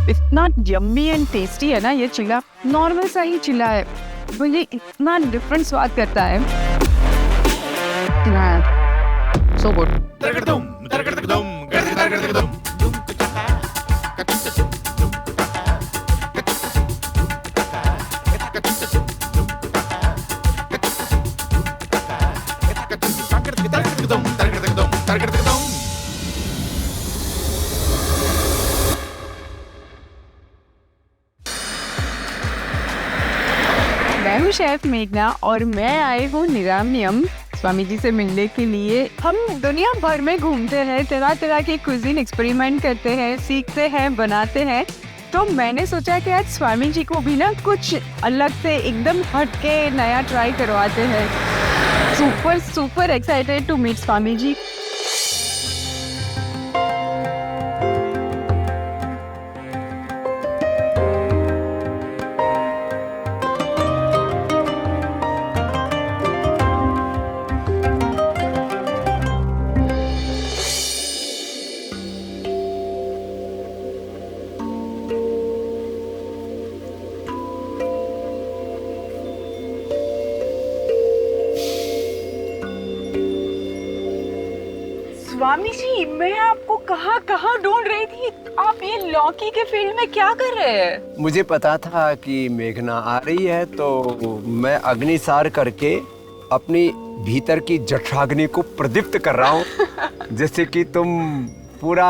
इतना yummy and tasty है ना ये चिल्ला, नॉर्मल सा ही चिल्ला है, मुझे इतना डिफरेंट स्वाद करता है। So good. मैं हूँ शेफ मेघना और मैं आई हूँ निरामियम स्वामी जी से मिलने के लिए। हम दुनिया भर में घूमते हैं, तरह तरह के कुजीन एक्सपेरिमेंट करते हैं, सीखते हैं, बनाते हैं। तो मैंने सोचा कि आज स्वामी जी को भी ना कुछ अलग से एकदम हटके नया ट्राई करवाते हैं। Super super excited to meet Swami ji. Swami ji, मैं आपको कहाँ कहाँ ढूंढ रही थी। आप ये लौकी के फील्ड में क्या कर रहे हैं? मुझे पता था कि मेघना आ रही है, तो मैं अग्निसार करके अपनी भीतर की जठराग्नि को प्रदीप्त कर रहा हूँ जिससे कि तुम पूरा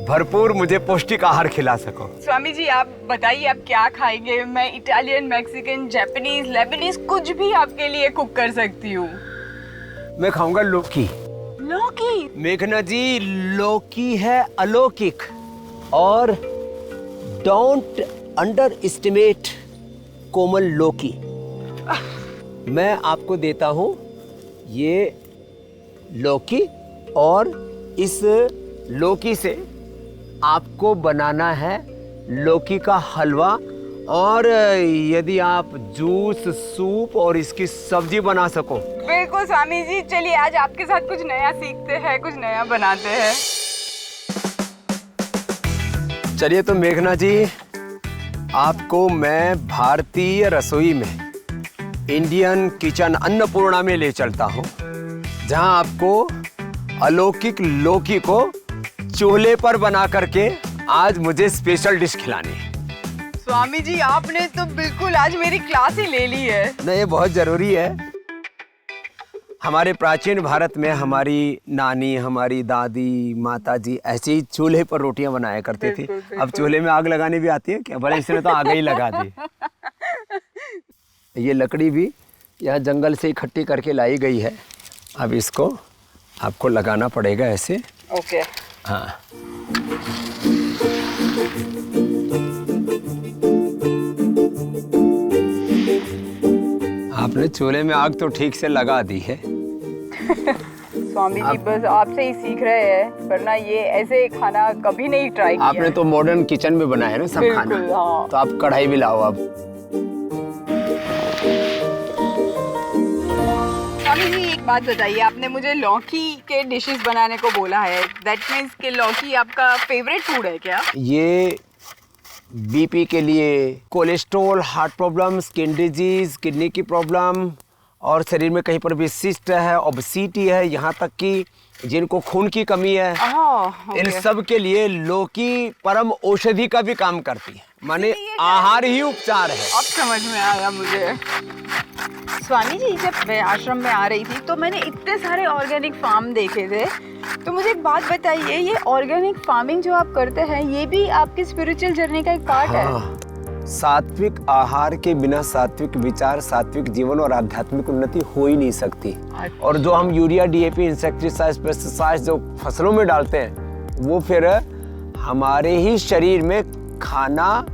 भरपूर मुझे पौष्टिक आहार खिला सको। स्वामी जी, आप बताइए आप क्या खाएंगे? मैं इटालियन, मैक्सिकन, जापानीज, लेबनीज कुछ भी आपके लिए कुक कर सकती हूँ। मैं खाऊंगा लौकी। लौकी? मेघना जी, लौकी है अलौकिक, और डोंट अंडर एस्टिमेट कोमल लौकी। मैं आपको देता हूँ ये लौकी, और इस लौकी से आपको बनाना है लौकी का हलवा, और यदि आप जूस, सूप और इसकी सब्जी बना सको। बिल्कुल स्वामी जी, चलिए आज आपके साथ कुछ नया सीखते हैं, कुछ नया बनाते हैं। चलिए तो मेघना जी, आपको मैं भारतीय रसोई में, इंडियन किचन अन्नपूर्णा में ले चलता हूँ, जहाँ आपको अलौकिक लौकी को चूल्हे पर बना करके आज मुझे स्पेशल डिश खिलानी है। स्वामी जी, आपने तो बिल्कुल आज मेरी क्लास ही ले ली है। नहीं, ये बहुत जरूरी है। हमारे प्राचीन भारत में हमारी नानी, हमारी दादी, माताजी ऐसे ही चूल्हे पर रोटियां बनाया करते थे। अब चूल्हे में आग लगानी भी आती है क्या? भले इसने तो आग ही लगा दी। ये लकड़ी भी यहाँ जंगल से इकट्ठी करके लाई गई है। अब इसको आपको लगाना पड़ेगा ऐसे। ओके। हाँ, आपने चूल्हे में आग तो ठीक से लगा दी है। स्वामी जी, बस आपसे ही सीख रहे हैं, वरना ये ऐसे खाना कभी नहीं ट्राई किया। आपने तो मॉडर्न किचन में बनाया है ना सब खाना। हाँ। तो आप कढ़ाई भी लाओ अब। स्वामी जी, एक बात बताइए, आपने मुझे लौकी के डिशेस बनाने को बोला है। दैट मीन्स कि लौकी आपका फेवरेट फूड है क्या? ये बीपी के लिए, cholesterol, heart problem, skin disease, kidney की प्रॉब्लम, और शरीर में कहीं पर भी सिस्ट है, ओबेसिटी है, यहाँ तक कि जिनको खून की कमी है, इन सब के लिए लौकी परम औषधि का भी काम करती है। माने आहार ही उपचार है। अब समझ में आया मुझे। स्वामी जी, जब मैं आश्रम में आ रही थी तो मैंने इतने सारे ऑर्गेनिक फार्म देखे थे। तो मुझे एक बात बताइए, ये ऑर्गेनिक फार्मिंग जो आप करते हैं, ये भी आपकी स्पिरिचुअल जर्नी का एक पार्ट है? सात्विक आहार के बिना सात्विक विचार, सात्विक जीवन और आध्यात्मिक उन्नति हो ही नहीं सकती। और जो हम यूरिया, डीएपी, इंसेक्टिसाइड, पेस्टिसाइड जो फसलों में डालते हैं, वो फिर हमारे ही शरीर में खाना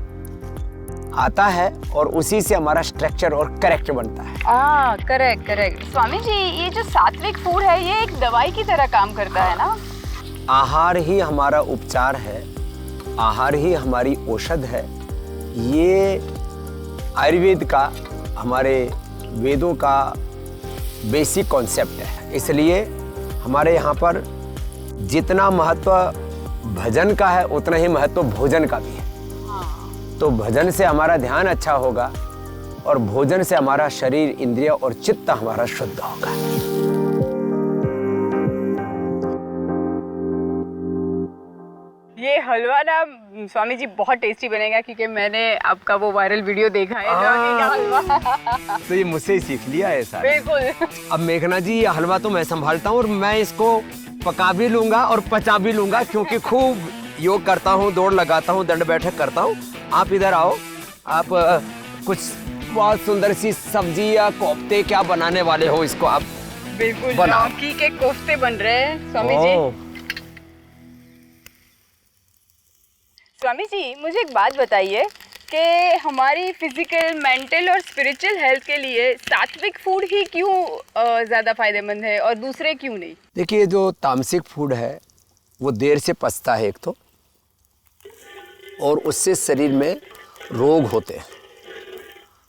आता है और उसी से हमारा स्ट्रक्चर और कैरेक्टर बनता है। Correct correct. स्वामी जी, ये जो सात्विक फूड है, ये एक दवाई की तरह काम करता है ना? आहार ही हमारा उपचार है, आहार ही हमारी औषध है। ये आयुर्वेद का, हमारे वेदों का बेसिक कॉन्सेप्ट है। इसलिए हमारे यहाँ पर जितना महत्व भजन का है उतना ही महत्व भोजन का भी है। तो भजन से हमारा ध्यान अच्छा होगा और भोजन से हमारा शरीर, इंद्रिय और चित्त हमारा शुद्ध होगा। ये हलवा ना स्वामी जी बहुत टेस्टी बनेगा, क्योंकि मैंने आपका वो वायरल वीडियो देखा है हलवा। तो ये मुझसे ही सीख लिया है सर। बिल्कुल। अब मेघना जी, ये हलवा तो मैं संभालता हूँ और मैं इसको पका भी लूंगा और पचा भी लूंगा, क्योंकि खूब योग करता हूँ, दौड़ लगाता हूँ, दंड बैठक करता हूँ। आप इधर आओ, आप कुछ बहुत सुंदर सी सब्जी या कोफ्ते क्या बनाने वाले हो, इसको आप बिल्कुल बनाओ। लौकी के कोफ्ते बन रहे हैं स्वामी जी। स्वामी जी, मुझे एक बात बताइए कि हमारी फिजिकल, मेंटल और स्पिरिचुअल हेल्थ के लिए सात्विक फूड ही क्यों ज़्यादा फायदेमंद है और दूसरे क्यों नहीं? देखिए, जो तामसिक फूड है वो देर से पचता है एक तो, और उससे शरीर में रोग होते हैं।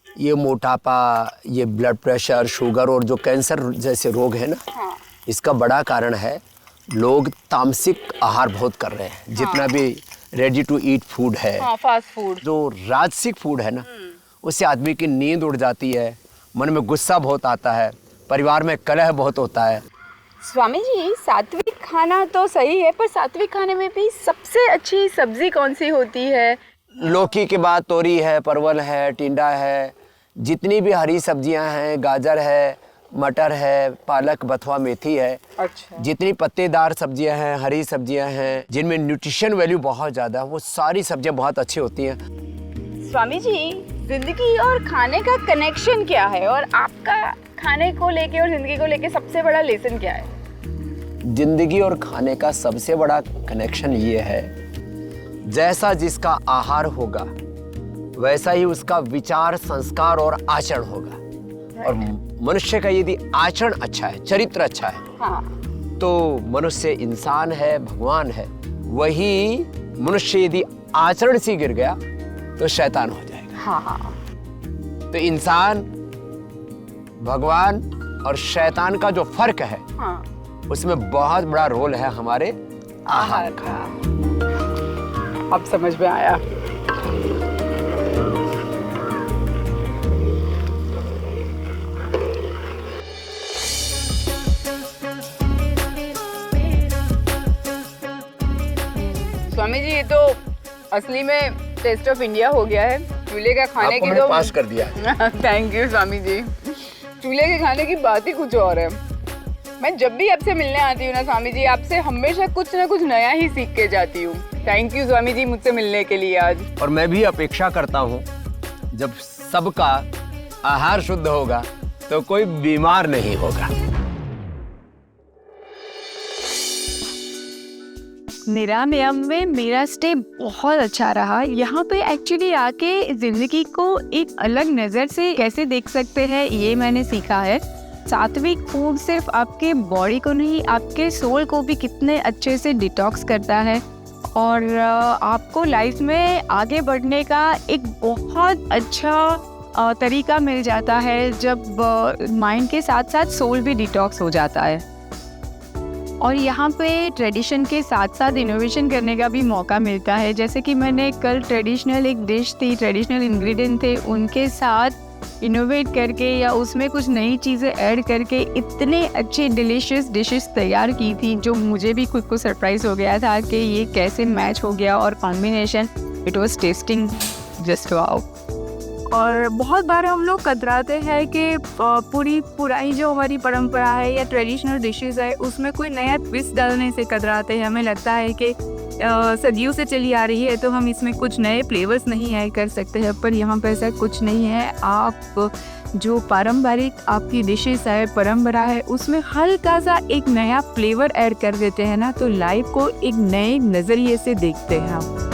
ये मोटापा, ये ब्लड प्रेशर, शुगर और जो कैंसर जैसे रोग है ना, हाँ। इसका बड़ा कारण है लोग तामसिक आहार बहुत कर रहे हैं। जितना भी रेडी टू ईट फूड है, हाँ, फास्ट फूड, जो राजसिक फूड है ना, उससे आदमी की नींद उड़ जाती है, मन में गुस्सा बहुत आता है, परिवार में कलह बहुत होता है। स्वामी जी, सात्विक खाना तो सही है, पर सात्विक खाने में भी सबसे अच्छी सब्जी कौन सी होती है? लौकी के बाद तोरी है, परवल है, टिंडा है, जितनी भी हरी सब्जियां हैं, गाजर है, मटर है, पालक, बथुआ, मेथी है। अच्छा। जितनी पत्तेदार सब्जियां हैं, हरी सब्जियां हैं, जिनमें न्यूट्रिशन वैल्यू बहुत ज़्यादा है, वो सारी सब्जियां बहुत अच्छी होती हैं। स्वामी जी, जिंदगी और खाने का कनेक्शन क्या है, और आपका खाने को लेके और जिंदगी को लेके सबसे बड़ा लेसन क्या है? जिंदगी और खाने का सबसे बड़ा कनेक्शन ये है, जैसा जिसका आहार होगा वैसा ही उसका विचार, संस्कार और आचरण होगा। और मनुष्य का यदि आचरण अच्छा है, चरित्र अच्छा है, हाँ। तो मनुष्य इंसान है, भगवान है। वही मनुष्य यदि आचरण से गिर गया तो शैतान हो जाएगा। हाँ, हाँ। तो इंसान, भगवान और शैतान का जो फर्क है, हाँ। उसमें बहुत बड़ा रोल है हमारे आहार का। अब समझ में आया। स्वामी जी, ये तो असली में टेस्ट ऑफ इंडिया हो गया है। चूल्हे का खाने की तो पास कर दिया। Thank you Swami ji. चूल्हे के खाने की बात ही कुछ और है। मैं जब भी आपसे मिलने आती हूँ ना स्वामी जी, आपसे हमेशा कुछ ना कुछ नया ही सीख के जाती हूँ। थैंक यू स्वामी जी मुझसे मिलने के लिए आज। और मैं भी अपेक्षा करता हूँ, जब सबका आहार शुद्ध होगा तो कोई बीमार नहीं होगा। निरामयम में मेरा स्टे बहुत अच्छा रहा। यहाँ पे एक्चुअली आके जिंदगी को एक अलग नज़र से कैसे देख सकते हैं ये मैंने सीखा है। सात्विक फूड सिर्फ आपके बॉडी को नहीं, आपके सोल को भी कितने अच्छे से डिटॉक्स करता है, और आपको लाइफ में आगे बढ़ने का एक बहुत अच्छा तरीका मिल जाता है, जब माइंड के साथ साथ सोल भी डिटॉक्स हो जाता है। और यहाँ पे ट्रेडिशन के साथ साथ इनोवेशन करने का भी मौका मिलता है। जैसे कि मैंने कल ट्रेडिशनल एक डिश थी, ट्रेडिशनल इंग्रेडिएंट थे, उनके साथ इनोवेट करके या उसमें कुछ नई चीज़ें ऐड करके इतने अच्छे डिलीशियस डिशेस तैयार की थी, जो मुझे भी खुद को सरप्राइज हो गया था कि ये कैसे मैच हो गया, और combination, it was testing just wow. और बहुत बार हम लोग कतराते हैं कि पूरी पुरानी जो हमारी परंपरा है या ट्रेडिशनल डिशेस है उसमें कोई नया ट्विस्ट डालने से कतराते हैं। हमें लगता है कि सदियों से चली आ रही है तो हम इसमें कुछ नए फ्लेवर्स नहीं ऐड कर सकते हैं, पर यहाँ पर ऐसा कुछ नहीं है। आप जो पारंपरिक आपकी डिशेस है, परंपरा है, उसमें हल्का सा एक नया फ्लेवर ऐड कर देते हैं ना, तो लाइफ को एक नए नज़रिए से देखते हैं आप।